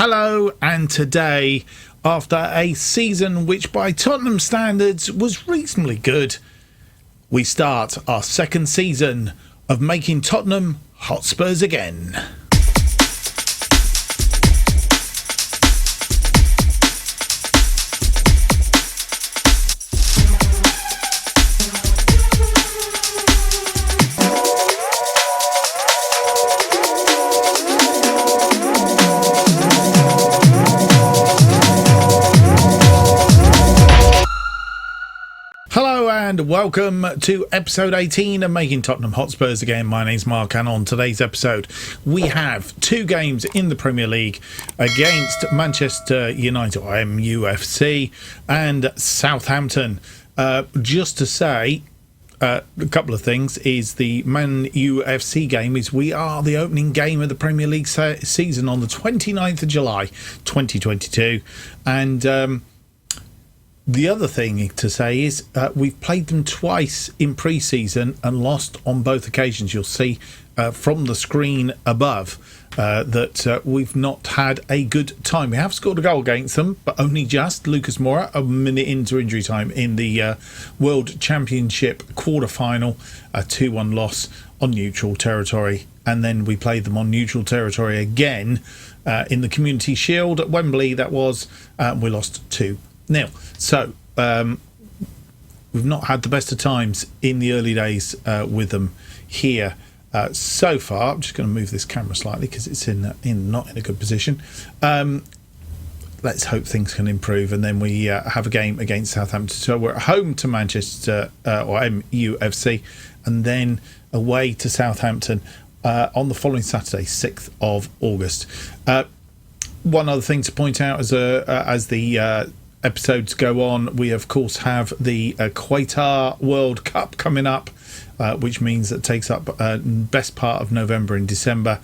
Hello, and today, after a season which by Tottenham standards was reasonably good, we start our second season of making Tottenham Hotspurs again. Hello and welcome to episode 18 of Making Tottenham Hotspurs again. My name's Mark, and on today's episode we have two games in the Premier League against Manchester United, or MUFC, and Southampton. Just to say a couple of things is the Man UFC game is we are the opening game of the Premier League season on the 29th of July 2022, and the other thing to say is we've played them twice in pre-season and lost on both occasions. You'll see from the screen above that we've not had a good time. We have scored a goal against them, but only just. Lucas Moura, a minute into injury time in the World Championship quarter-final, a 2-1 loss on neutral territory. And then we played them on neutral territory again in the Community Shield at Wembley. That was, we lost 2-0. So we've not had the best of times in the early days with them here so far. I'm just going to move this camera slightly because it's not in a good position. Let's hope things can improve, and then we have a game against Southampton. So we're at home to Manchester or MUFC, and then away to Southampton on the following Saturday, 6th of August. One other thing to point out as the episodes go on, we of course have the Qatar World Cup coming up, which means that takes up best part of November and December,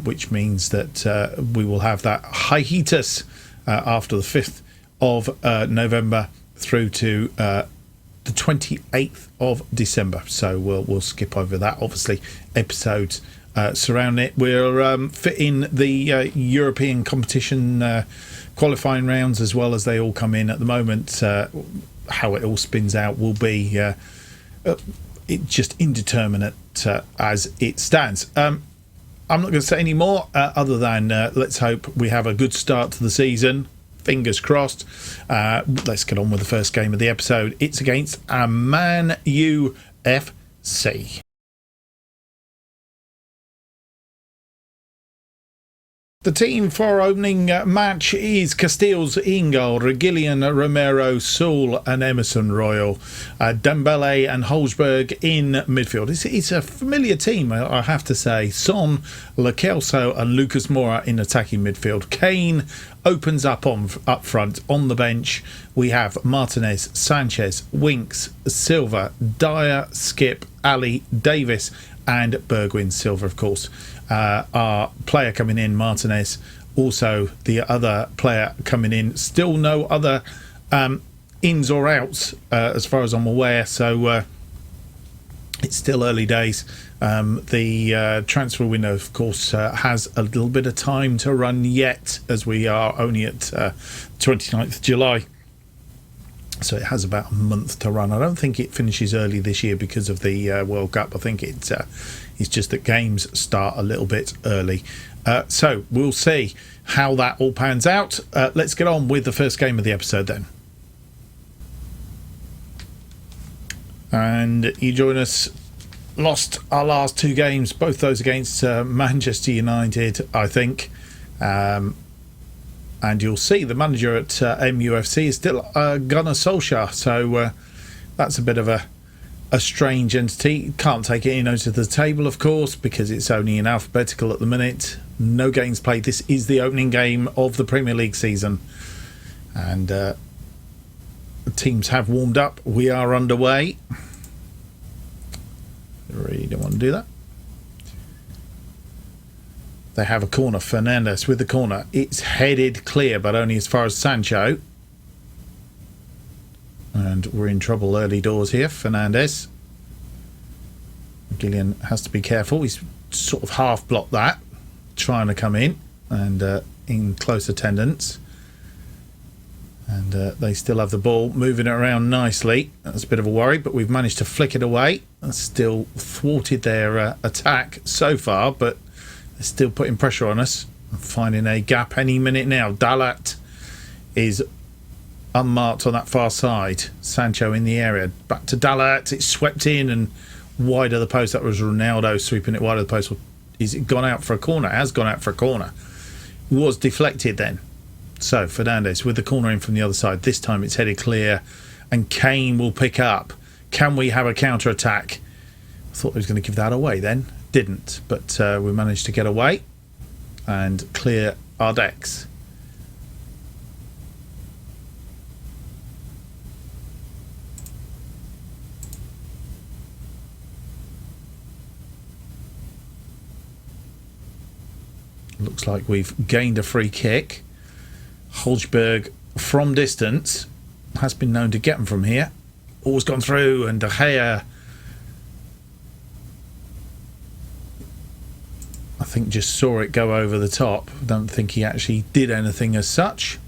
which means that we will have that hiatus after the 5th of November through to the 28th of December. So we'll skip over that. Obviously, episodes surrounding it. We're fitting the European competition qualifying rounds as well as they all come in at the moment. How it all spins out will be it just indeterminate as it stands. I'm not going to say any more other than let's hope we have a good start to the season. Fingers crossed. Let's get on with the first game of the episode. It's against Man UFC. The team for our opening match is Casteels, Ingal, Reguilon, Romero, Saul and Emerson Royal, Dembele and Holsberg in midfield. It's a familiar team, I have to say. Son, Lo Celso and Lucas Moura in attacking midfield. Kane opens up front. On the bench we have Martinez, Sanchez, Winks, Silva, Dyer, Skip, Ali, Davis and Bergwijn. Silva, of course, our player coming in, Martinez. Also the other player coming in. Still no other ins or outs as far as I'm aware, so it's still early days. The transfer window, of course, has a little bit of time to run yet, as we are only at 29th of July. So it has about a month to run. I don't think it finishes early this year because of the World Cup. I think it's just that games start a little bit early. So we'll see how that all pans out. Let's get on with the first game of the episode then. And you join us. Lost our last two games, both those against Manchester United, I think. And you'll see the manager at MUFC is still Gunnar Solskjaer, so that's a bit of a strange entity. Can't take any note of the table, of course, because it's only in alphabetical at the minute. No games played. This is the opening game of the Premier League season, and the teams have warmed up. We are underway. Really don't want to do that. They have a corner. Fernandes with the corner. It's headed clear, but only as far as Sancho. And we're in trouble early doors here. Fernandes. Gillian has to be careful. He's sort of half blocked that, trying to come in. And in close attendance. And they still have the ball, moving it around nicely. That's a bit of a worry, but we've managed to flick it away. That's still thwarted their attack so far, but they're still putting pressure on us. Finding a gap any minute now. Dalat is unmarked on that far side. Sancho in the area. Back to Dalat. It's swept in and wide of the post. That was Ronaldo sweeping it wide of the post. Is it gone out for a corner? It has gone out for a corner. Was deflected then. So Fernandes with the corner in from the other side. This time it's headed clear and Kane will pick up. Can we have a counter attack? I thought he was going to give that away then. Didn't, but we managed to get away and clear our decks. Looks like we've gained a free kick. Holzberg from distance has been known to get them from here. Always gone through, and De Gea, I think, just saw it go over the top. Don't think he actually did anything as such.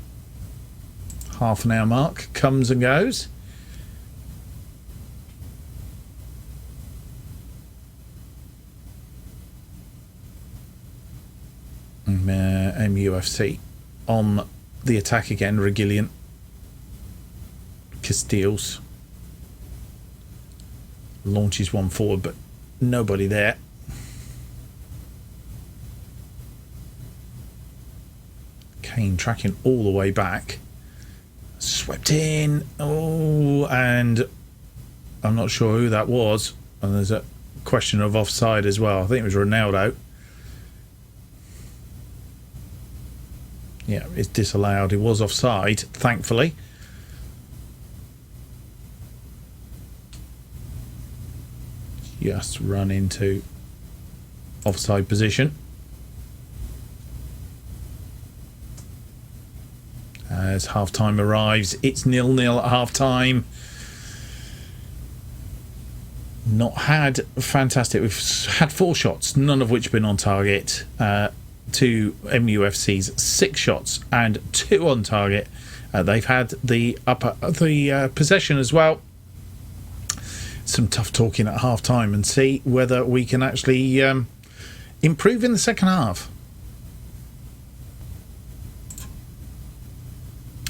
Half an hour mark comes and goes. MUFC on the attack again. Reguilón, Casteels launches one forward, but nobody there. Kane tracking all the way back, swept in. Oh, and I'm not sure who that was, and there's a question of offside as well. I think it was Ronaldo. Yeah, it's disallowed. It was offside, thankfully. Just run into offside position. As half-time arrives, it's 0-0 at half-time. Not had fantastic. We've had 4 shots, none of which been on target. To MUFC's 6 shots and 2 on target. They've had the possession as well. Some tough talking at half time, and see whether we can actually improve in the second half.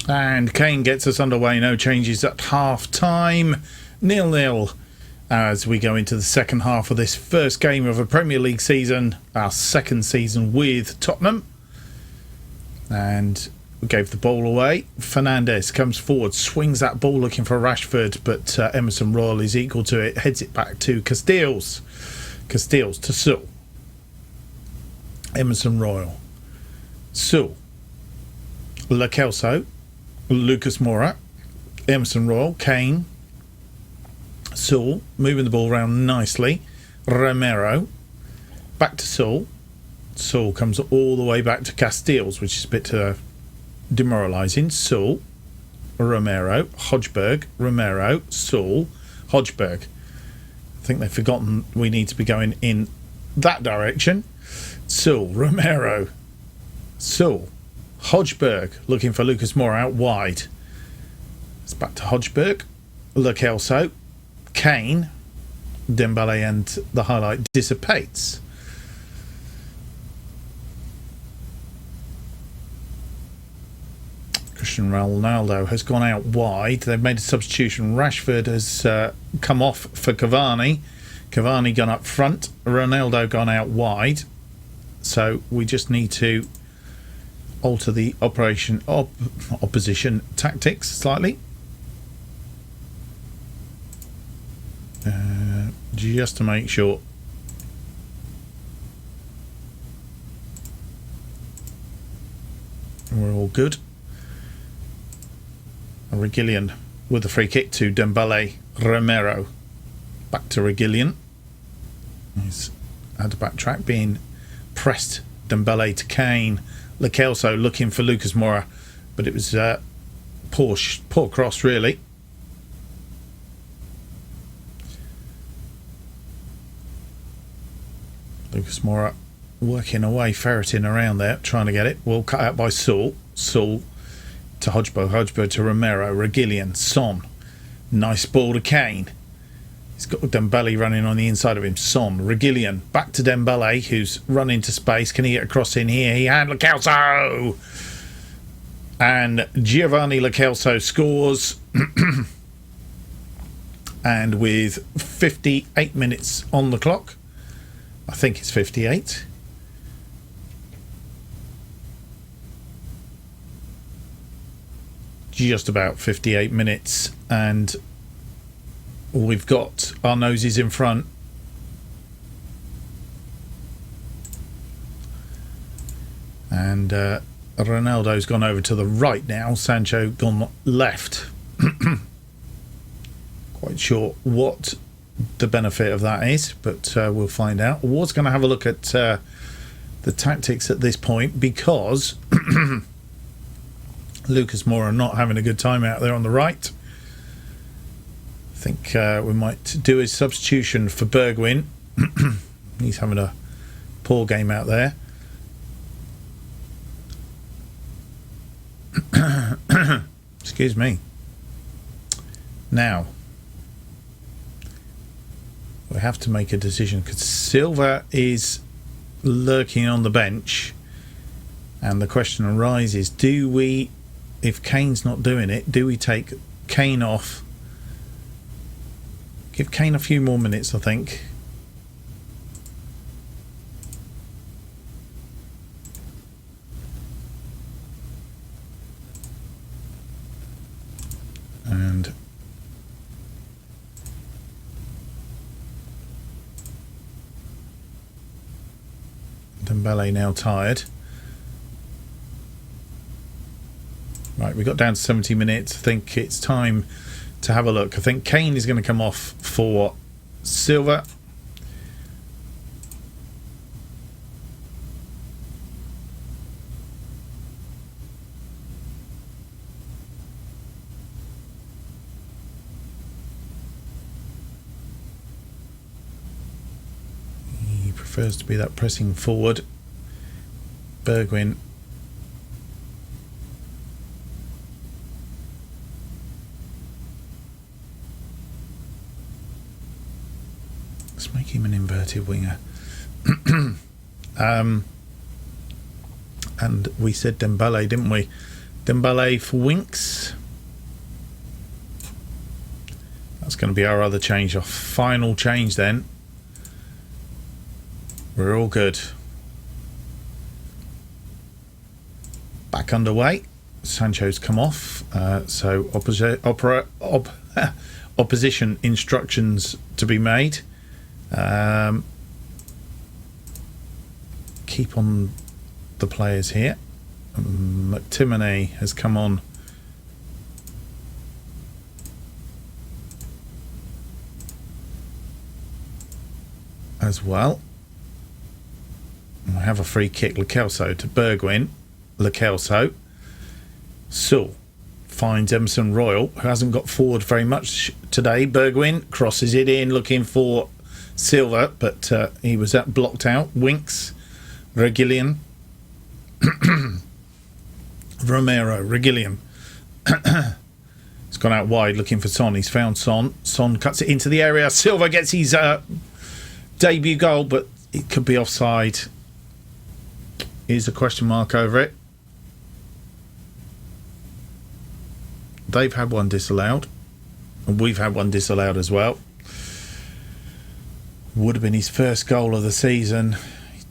And Kane gets us underway. No changes at half time. 0-0. As we go into the second half of this first game of a Premier League season, our second season with Tottenham. And we gave the ball away. Fernandes comes forward, swings that ball looking for Rashford, but Emerson Royal is equal to it, heads it back to Casteels. Casteels to Sewell. Emerson Royal. Sewell. Lo Celso. Lucas Moura. Emerson Royal. Kane. Sewell moving the ball around nicely. Romero back to Sewell. Sewell comes all the way back to Casteels, which is a bit demoralising. Sewell, Romero, Hodgberg, Romero, Sewell, Hodgberg. I think they've forgotten we need to be going in that direction. Sewell, Romero, Sewell, Hodgberg looking for Lucas Moura out wide. It's back to Hodgberg. Lo Celso. Kane, Dembele, and the highlight dissipates. Cristiano Ronaldo has gone out wide. They've made a substitution. Rashford has come off for Cavani. Cavani gone up front. Ronaldo gone out wide. So we just need to alter the opposition tactics slightly. Just to make sure. We're all good. Reguilón with the free kick to Dembele. Romero back to Reguilón. He's had to backtrack, being pressed. Dembele to Kane. Lo Celso looking for Lucas Moura, but it was poor cross really. Lucas Moura working away, ferreting around there, trying to get it. Well, cut out by Saul. Saul to Hodgberg. Hodgberg to Romero. Regillion. Son. Nice ball to Kane. He's got Dembele running on the inside of him. Son. Regillion. Back to Dembele, who's run into space. Can he get across in here? He had Lo Celso. And Giovanni Lo Celso scores. And with 58 minutes on the clock, I think it's 58. Just about 58 minutes, and we've got our noses in front. And Ronaldo's gone over to the right now. Sancho gone left. Quite sure what the benefit of that is, but we'll find out. I was going to have a look at the tactics at this point, because Lucas Moura not having a good time out there on the right. I think we might do his substitution for Bergwijn. He's having a poor game out there. Excuse me. Now we have to make a decision, because Silva is lurking on the bench, and the question arises, do we, if Kane's not doing it, do we take Kane off, give Kane a few more minutes, I think, and Dembele now tired. Right, we got down to 70 minutes. I think it's time to have a look. I think Kane is going to come off for Silva. Prefers to be that pressing forward. Bergwijn let's make him an inverted winger. And we said Dembele, didn't we? Dembele for Winks. That's going to be our other change, our final change then. We're all good. Back underway. Sancho's come off. So opposition instructions to be made. Keep on the players here. McTominay has come on. As well. We have a free kick. Lo Celso to Bergwijn. Lo Celso. Saul finds Emerson Royal, who hasn't got forward very much today. Bergwijn crosses it in, looking for Silva, but he was blocked out. Winks. Regillion. Romero. Regillion. He's gone out wide looking for Son. He's found Son. Son cuts it into the area. Silva gets his debut goal, but it could be offside. Here's a question mark over it. They've had one disallowed, and we've had one disallowed as well. Would have been his first goal of the season.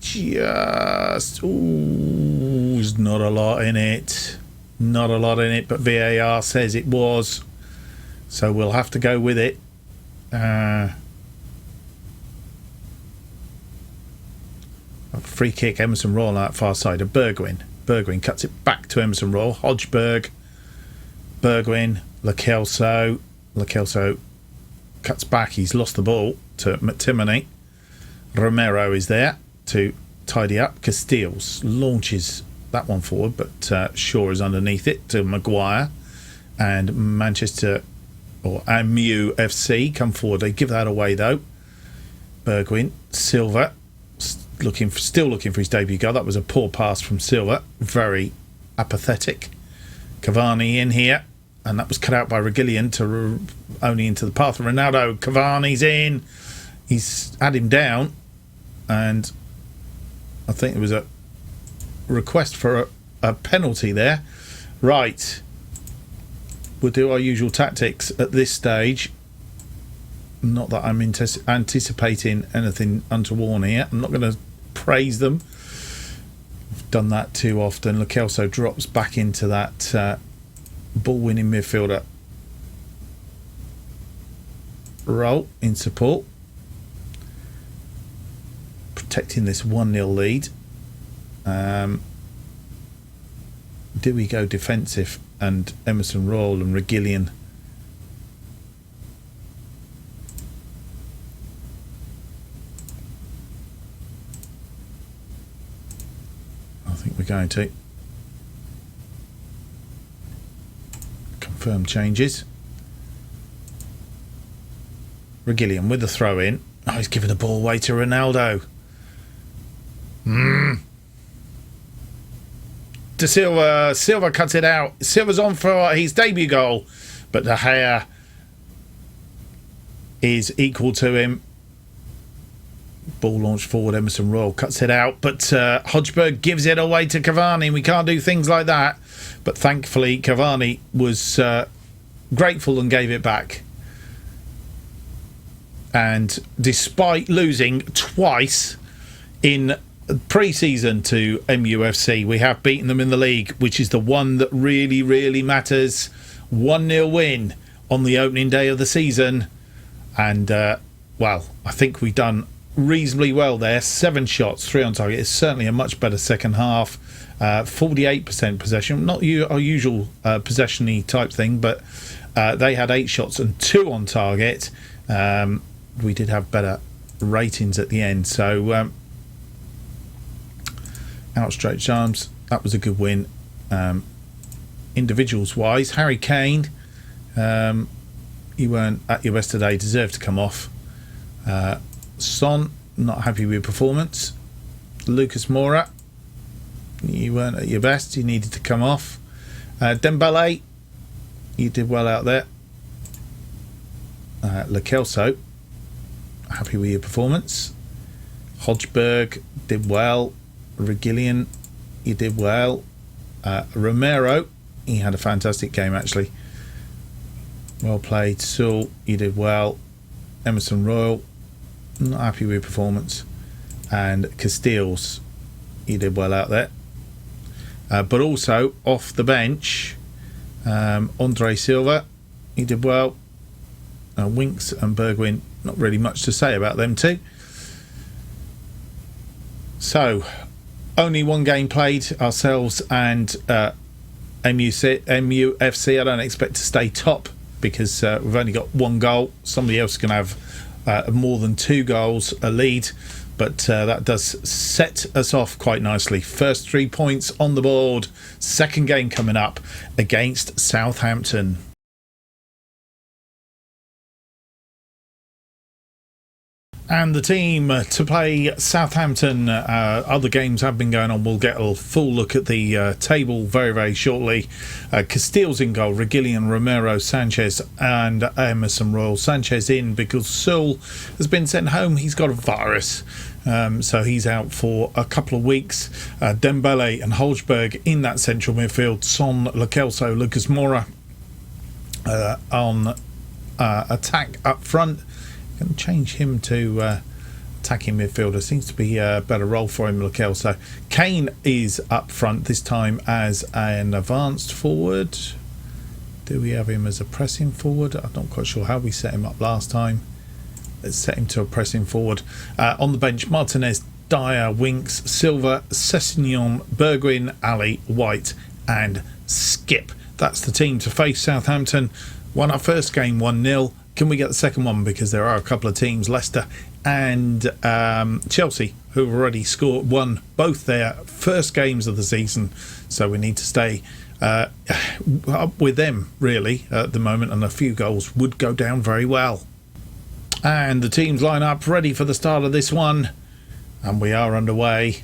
Just, there's not a lot in it. Not a lot in it, but VAR says it was. So we'll have to go with it. Free kick, Emerson Royal out far side of Bergwijn. Bergwijn cuts it back to Emerson Royal. Hodgberg. Bergwijn. Lo Celso. Lo Celso cuts back. He's lost the ball to McTominay. Romero is there to tidy up. Casteels launches that one forward, but Shaw is underneath it to Maguire. And Manchester, or Man UFC, come forward. They give that away though. Bergwijn. Silva. still looking for his debut goal. That was a poor pass from Silva. Very apathetic. Cavani in here, and that was cut out by Reguilón to only into the path of Ronaldo. Cavani's in. He's had him down, and I think it was a request for a penalty there. Right. We'll do our usual tactics at this stage. Not that I'm anticipating anything untoward here. I'm not going to praise them. I've done that too often. Lo Celso drops back into that ball-winning midfielder role in support, protecting this 1-0 lead. Do we go defensive and Emerson Royal and Reguilón? I think we're going to confirm changes. Reguilón with the throw in. Oh, he's giving the ball away to Ronaldo. De Silva. Silva cuts it out. Silva's on for his debut goal, but De Gea is equal to him. Ball launched forward. Emerson Royal cuts it out, but Højbjerg gives it away to Cavani. We can't do things like that, but thankfully Cavani was grateful and gave it back. And despite losing twice in pre-season to MUFC, we have beaten them in the league, which is the one that really, really matters. 1-0 win on the opening day of the season. And, well, I think we've done reasonably well there. 7 shots, 3 on target. It's certainly a much better second half. 48% possession. Not our usual possession-y type thing, but they had 8 shots and 2 on target. We did have better ratings at the end. So, outstretched arms. That was a good win. Individuals wise, Harry Kane, you weren't at your best today, deserved to come off. Son, not happy with your performance. Lucas Moura, you weren't at your best, you needed to come off. Dembele, you did well out there. Lo Celso, happy with your performance. Højbjerg did well. Reguilón, you did well. Romero, he had a fantastic game actually. Well played. Saul, you did well. Emerson Royal, not happy with your performance. And Casteels, you did well out there. But also off the bench, Andre Silva, he did well. Winks and Bergwijn, not really much to say about them too. So, only one game played, ourselves and MUFC. I don't expect to stay top because we've only got 1 goal. Somebody else can have more than 2 goals, a lead, but that does set us off quite nicely. First 3 points on the board. Second game coming up against Southampton. And the team to play Southampton, other games have been going on. We'll get a full look at the table very, very shortly. Casteels in goal, Reguilón, Romero, Sanchez and Emerson Royal. Sanchez in because Saul has been sent home. He's got a virus, so he's out for a couple of weeks. Dembele and Højbjerg in that central midfield. Son, Lo Celso, Lucas Moura on attack up front. Going to change him to attacking midfielder. Seems to be a better role for him, Lo Celso. Kane is up front this time as an advanced forward. Do we have him as a pressing forward? I'm not quite sure how we set him up last time. Let's set him to a pressing forward. On the bench, Martinez, Dyer, Winks, Silva, Sessegnon, Bergwijn, Ali, White and Skip. That's the team to face Southampton. Won our first game 1-0. Can we get the second one? Because there are a couple of teams, Leicester and Chelsea, who have already won both their first games of the season. So we need to stay up with them, really, at the moment. And a few goals would go down very well. And the teams line up ready for the start of this one. And we are underway.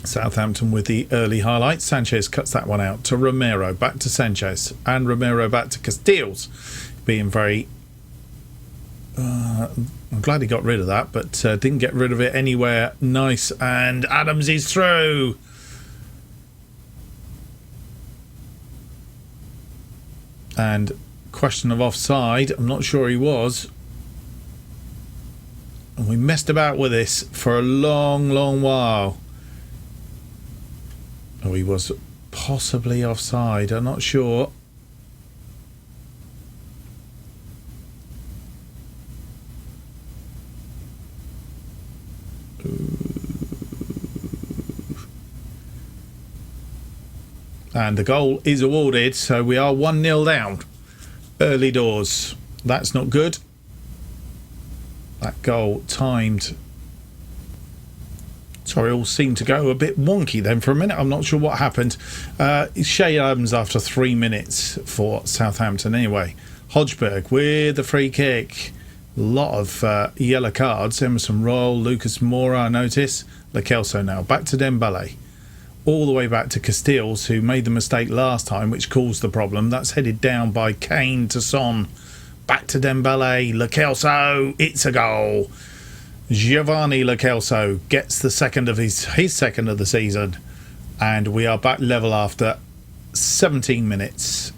Southampton with the early highlights. Sanchez cuts that one out to Romero. Back to Sanchez. And Romero back to Casteels. Being very... I'm glad he got rid of that, but didn't get rid of it anywhere nice. And Adams is through. And question of offside. I'm not sure he was. And we messed about with this for a long, long while. Oh, he was possibly offside. I'm not sure. And the goal is awarded, so we are 1-0 down. Early doors. That's not good. That goal timed. Sorry, all seemed to go a bit wonky then for a minute. I'm not sure what happened. Shea Adams after 3 minutes for Southampton anyway. Hodgberg with the free kick. A lot of yellow cards. Emerson Royal, Lucas Moura, I notice. Lo Celso now. Back to Dembele. All the way back to Casteels, who made the mistake last time, which caused the problem. That's headed down by Kane to Son. Back to Dembele. Lo Celso. It's a goal. Giovanni Lo Celso gets the second of his second of the season. And we are back level after 17 minutes.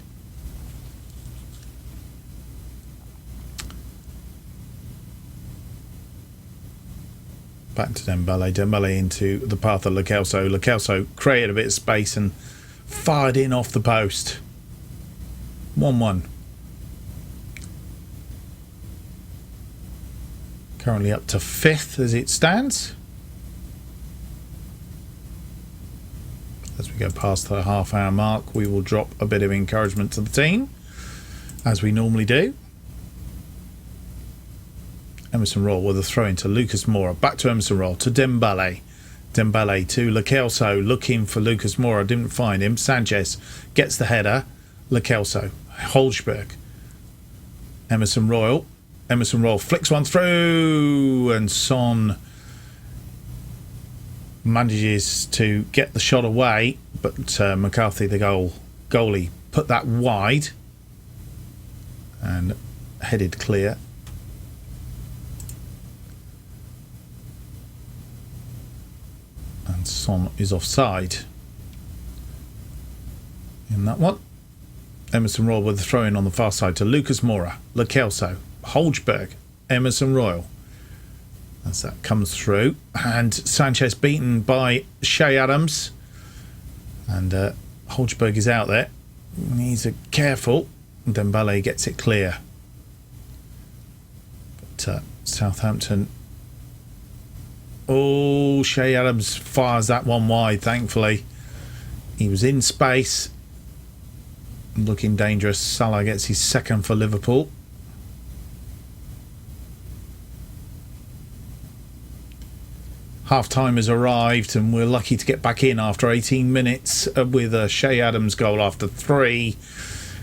Back to Dembele. Dembele into the path of Lo Celso. Lo Celso created a bit of space and fired in off the post. 1-1. Currently up to 5th as it stands. As we go past the half-hour mark, we will drop a bit of encouragement to the team, as we normally do. Emerson Royal with a throw into Lucas Moura. Back to Emerson Royal to Dembele. Dembele to Lo Celso, looking for Lucas Moura. Didn't find him. Sanchez gets the header. Lo Celso. Holzberg. Emerson Royal. Emerson Royal flicks one through. And Son manages to get the shot away. But McCarthy, the goalie, put that wide. And headed clear. And Son is offside in that one. Emerson Royal with the throw in on the far side to Lucas Moura. Lo Celso. Holzberg. Emerson Royal. As that comes through. And Sanchez beaten by Shea Adams. And Holzberg is out there. He's careful. Dembele gets it clear. But Southampton... Oh, Shea Adams fires that one wide, thankfully. He was in space. Looking dangerous. Salah gets his second for Liverpool. Half-time has arrived and we're lucky to get back in after 18 minutes with a Shea Adams goal after 3.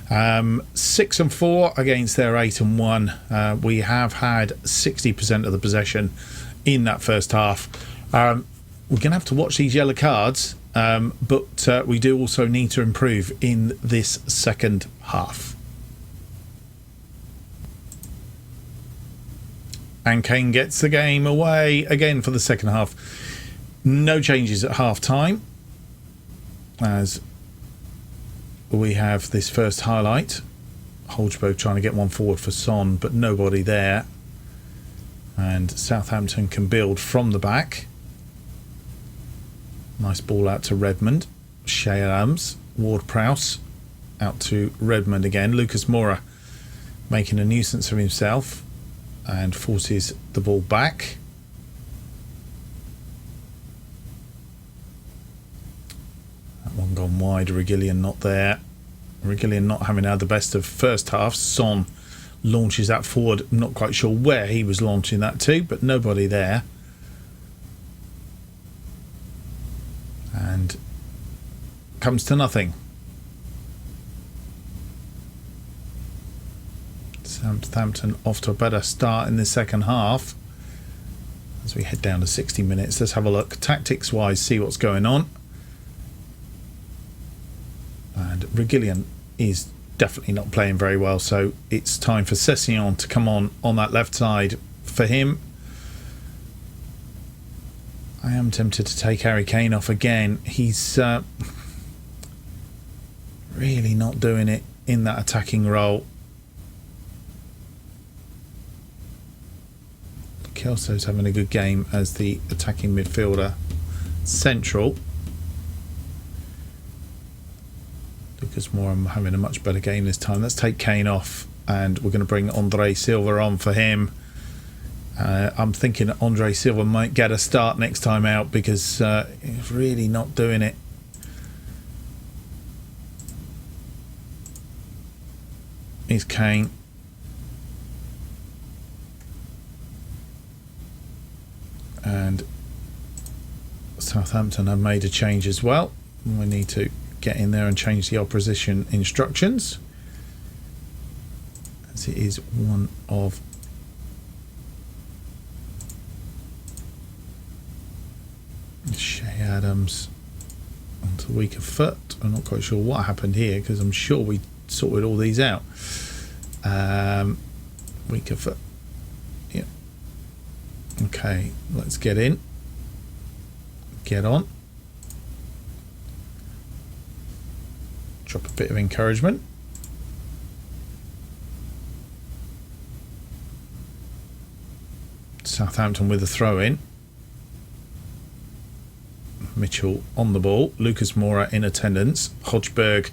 6-4 against their 8-1. We have had 60% of the possession in that first half. We're going to have to watch these yellow cards, but we do also need to improve in this second half. And Kane gets the game away again for the second half. No changes at half time, as we have this first highlight. Holzberg trying to get one forward for Son, but nobody there. And Southampton can build from the back. Nice ball out to Redmond. Shea Adams. Ward-Prowse out to Redmond again. Lucas Moura making a nuisance of himself and forces the ball back. That one gone wide. Reguilón not there. Reguilón not having had the best of first half. Son launches that forward. I'm not quite sure where he was launching that to, but nobody there. And comes to nothing. Southampton off to a better start in the second half. as we head down to 60 minutes. Let's have a look tactics wise, see what's going on. And Regillion is definitely not playing very well, so it's time for Sessegnon to come on that left side for him. I am tempted to take Harry Kane off again. He's really not doing it in that attacking role. Kelso's having a good game as the attacking midfielder central. Lucas Moura having a much better game this time. Let's take Kane off and we're going to bring Andre Silva on for him. I'm thinking Andre Silva might get a start next time out because he's really not doing it. Here's Kane. And Southampton have made a change as well. We need to get in there and change the opposition instructions, as it is one of Shea Adams onto weaker foot. I'm not quite sure what happened here because I'm sure we sorted all these out. Weaker foot. Yeah. Okay, let's get in. Get on. Drop a bit of encouragement. Southampton with a throw in. Mitchell on the ball. Lucas Moura in attendance. Hodgberg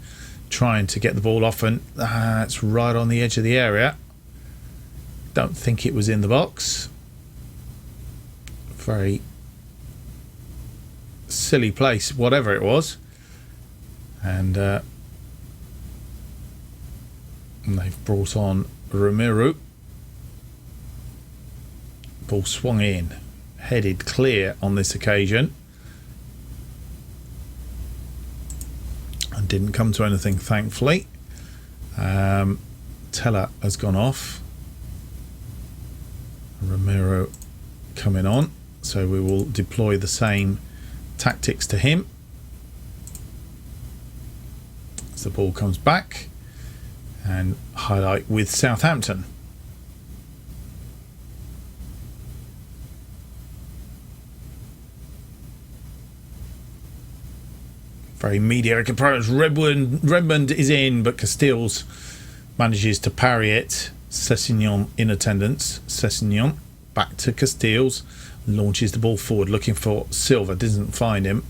trying to get the ball off, and it's right on the edge of the area. Don't think it was in the box. Very silly place, whatever it was. And they've brought on Romero. Ball swung in, headed clear on this occasion. And didn't come to anything, thankfully. Teller has gone off. Romero coming on. So we will deploy the same tactics to him. As the ball comes back. And highlight with Southampton. Very mediocre approach. Redmond is in, but Castells manages to parry it. Sessegnon in attendance. Sessegnon back to Castells. Launches the ball forward looking for Silva. Doesn't find him.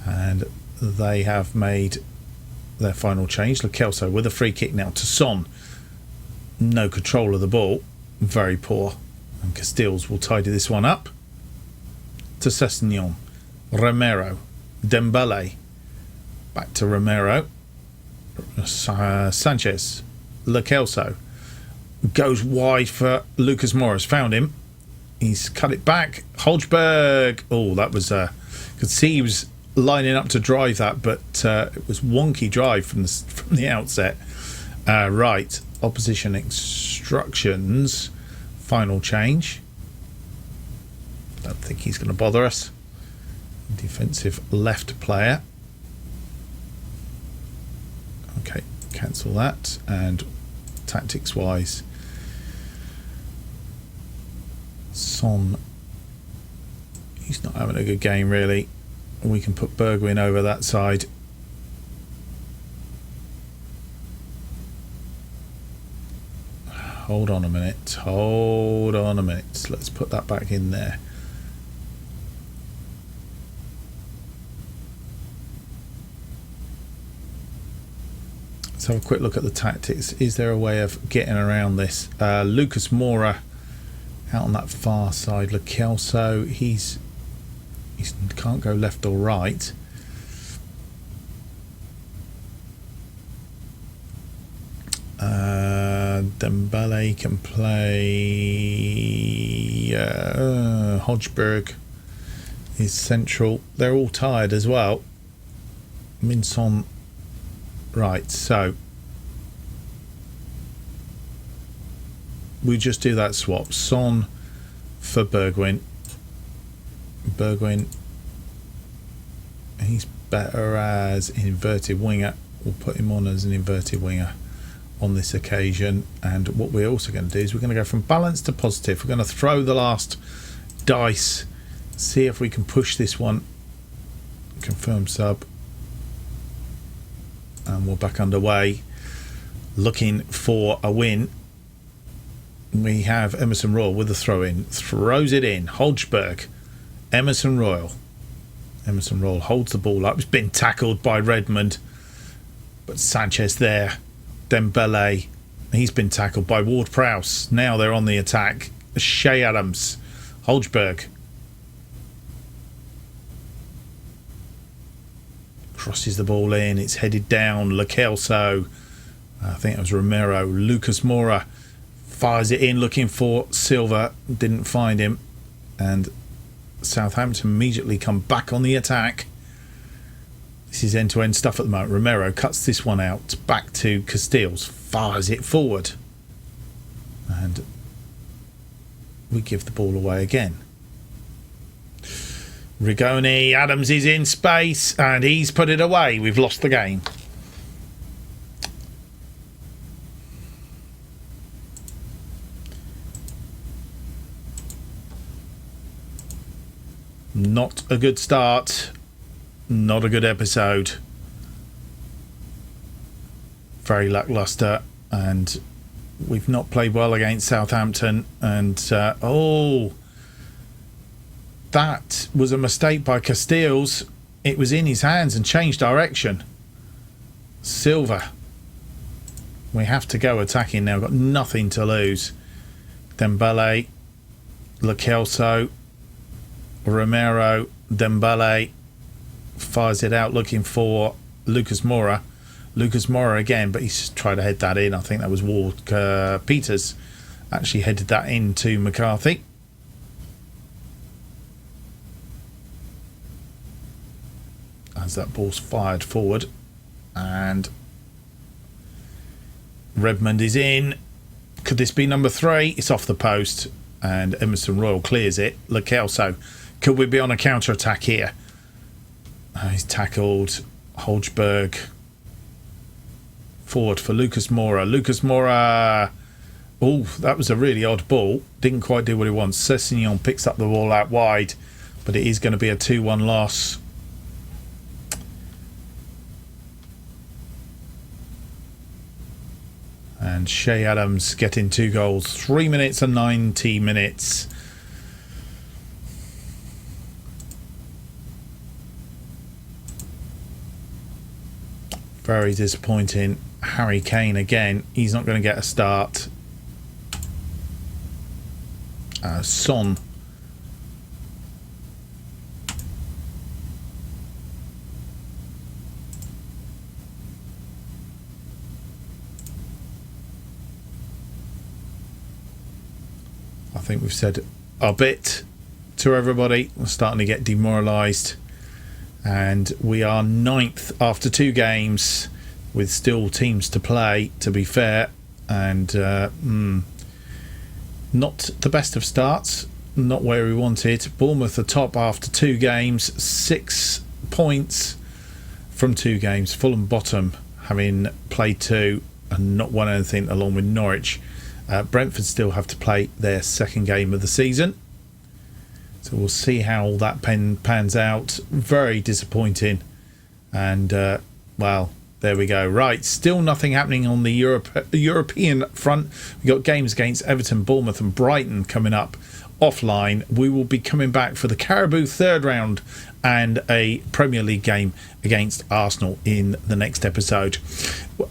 And they have made their final change. Lo Celso with a free kick now to Son. No control of the ball. Very poor. And Castells will tidy this one up. To Sessegnon. Romero. Dembele. Back to Romero. Sanchez. Lo Celso. Goes wide for Lucas Moura. Found him. He's cut it back. Hodgberg. Oh, that was... could see he was lining up to drive that, but it was wonky drive from the outset. Right. Opposition instructions. Final change. Don't think he's going to bother us. Defensive left player. Okay, cancel that. And tactics wise, Son, he's not having a good game really. We can put Bergwijn over that side. Hold on a minute. Hold on a minute. Let's put that back in there. Let's have a quick look at the tactics. Is there a way of getting around this? Lucas Moura out on that far side. Lo Celso, he can't go left or right. Dembele can play. Hodgberg is central. They're all tired as well. Minson. Right, so we just do that swap. Son for Bergwijn. Bergwijn, he's better as an inverted winger. We'll put him on as an inverted winger on this occasion. And what we're also going to do is we're going to go from balance to positive. We're going to throw the last dice, see if we can push this one. Confirm sub, and we're back underway, looking for a win. We have Emerson Royal with a throw in, throws it in. Holzberg, Emerson Royal holds the ball up. It's been tackled by Redmond, but Sanchez there. Dembele, he's been tackled by Ward-Prowse. Now they're on the attack. Shea Adams, Holzberg crosses the ball in. It's headed down. Lo Celso, I think it was Romero. Lucas Moura fires it in, looking for Silva. Didn't find him, and Southampton immediately come back on the attack. This is end-to-end stuff at the moment. Romero cuts this one out. Back to Casteels. Fires it forward. And we give the ball away again. Rigoni, Adams is in space, and he's put it away. We've lost the game. Not a good start. Not a good episode. Very lackluster, and we've not played well against Southampton. And that was a mistake by Casteels. It was in his hands and changed direction. Silva. We have to go attacking now. Got nothing to lose. Dembele, Lo Celso, Romero, Dembele fires it out, looking for Lucas Moura. Lucas Moura again, but he's tried to head that in. I think that was Ward Peters actually headed that into McCarthy. As that ball's fired forward, and Redmond is in. Could this be number 3? It's off the post, and Emerson Royal clears it. Lo Celso, could we be on a counter-attack here? He's tackled. Holzberg forward for Lucas Moura. Lucas Moura. Oh, that was a really odd ball. Didn't quite do what he wants. Sessegnon picks up the ball out wide, but it is going to be a 2-1 loss. And Shea Adams getting 2 goals. 3 minutes and 90 minutes. Very disappointing. Harry Kane again. He's not going to get a start. Son. I think we've said a bit to everybody. We're starting to get demoralised. And we are 9th after 2 games, with still teams to play, to be fair. And not the best of starts, not where we wanted. Bournemouth are top after 2 games, 6 points from 2 games. Fulham bottom, having played 2 and not won anything, along with Norwich. Brentford still have to play their 2nd game of the season. So we'll see how all that pans out. Very disappointing. And, well, there we go. Right, still nothing happening on the European front. We've got games against Everton, Bournemouth and Brighton coming up offline. We will be coming back for the Carabao 3rd round and a Premier League game against Arsenal in the next episode.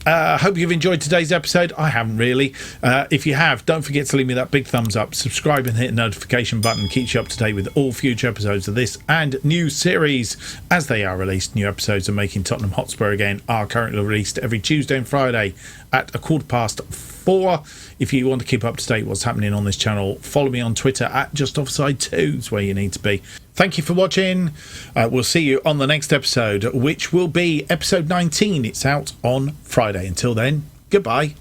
I hope you've enjoyed today's episode. I haven't really. If you have, don't forget to leave me that big thumbs up, subscribe and hit the notification button. Keeps you up to date with all future episodes of this and new series as they are released. New episodes of Making Tottenham Hotspur Again are currently released every Tuesday and Friday at 4:15. If you want to keep up to date what's happening on this channel, follow me on Twitter at JustOffsideFM. It's where you need to be. Thank you for watching. We'll see you on the next episode, which will be episode 19. It's out on Friday. Until then, goodbye.